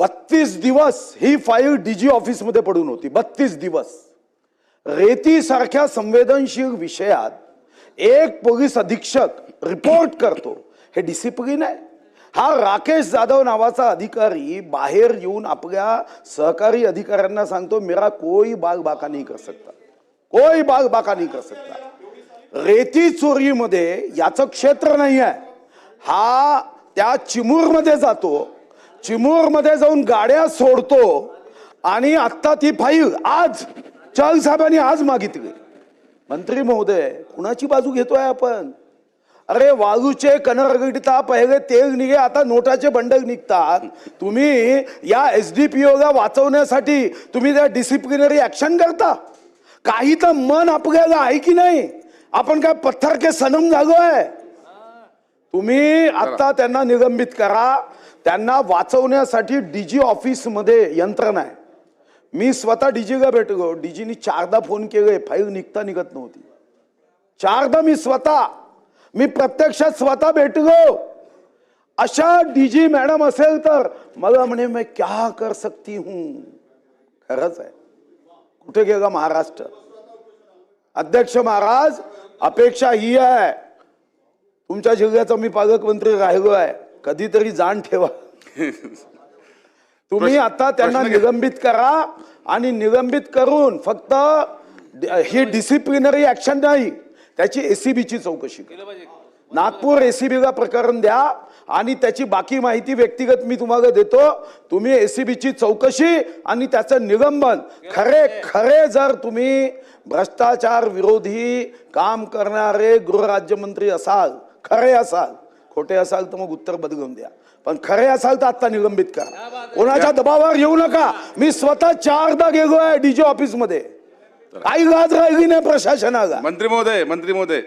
32 दिवस ही फाईल डीजी ऑफिस मध्ये पडून होती. 32 दिवस रेती सारख्या संवेदनशील विषयात एक पोलीस अधीक्षक रिपोर्ट करतो, हे डिसिप्लिन आहे? हा राकेश जाधव नावाचा अधिकारी बाहेर येऊन आपल्या सहकारी अधिकाऱ्यांना सांगतो, मेरा कोई बाग बाका नहीं कर सकता, कोई बाग बाका नहीं कर सकता. रेती चोरीमध्ये याचं क्षेत्र नाही आहे. हा त्या चिमूरमध्ये जातो, चिमूरमध्ये जाऊन गाड्या सोडतो आणि आता ती फाईल आज चहल साहेबांनी आज मागितली. मंत्री महोदय, कुणाची बाजू घेतोय आपण? अरे वाळूचे कनरगडीता पहिले तेल निघे, आता नोटाचे बंडल निघतात. तुम्ही या एसडीपीओला वाचवण्यासाठी तुम्ही त्या डिसिप्लिनरी ऍक्शन करता. काही तर मन आपल्याला आहे की नाही? आपण काय पत्थर के सनम झालोय? तुम्ही आता त्यांना निलंबित करा. त्यांना वाचवण्यासाठी डीजी ऑफिस मध्ये यंत्रणा आहे. मी स्वतः डीजीला भेटलो, डीजीनी 4दा फोन केले, फाईल निघत नव्हती. 4दा मी प्रत्यक्षात स्वतः भेटलो. अशा डीजी मॅडम असेल तर मला म्हणे मैं क्या कर सकती हूं. खरंच आहे. कुठे गेला महाराष्ट्र? अध्यक्ष महाराज, अपेक्षा ही आहे, तुमच्या जिल्ह्याचा मी पालकमंत्री राहिलो आहे, कधीतरी जाण ठेवा. तुम्ही आता त्यांना निलंबित करा आणि निलंबित करून फक्त ही डिसिप्लिनरी ऍक्शन नाही, त्याची एसीबीची चौकशी करा. नागपूर एसीबीला प्रकरण द्या आणि त्याची बाकी माहिती व्यक्तिगत मी तुम्हाला देतो. तुम्ही एसीबीची चौकशी आणि त्याचं निलंबन. खरे जर तुम्ही भ्रष्टाचार विरोधी काम करणारे गृहराज्यमंत्री असाल, खरे असाल, खोटे असाल तर मग उत्तर बदलून द्या, पण खरे असाल तर आता निलंबित करा. कोणाच्या दबावावर येऊ नका. मी स्वतः 4दा गेलो आहे डीजी ऑफिस मध्ये. काही लाज राहिली नाही प्रशासनाला. मंत्री महोदय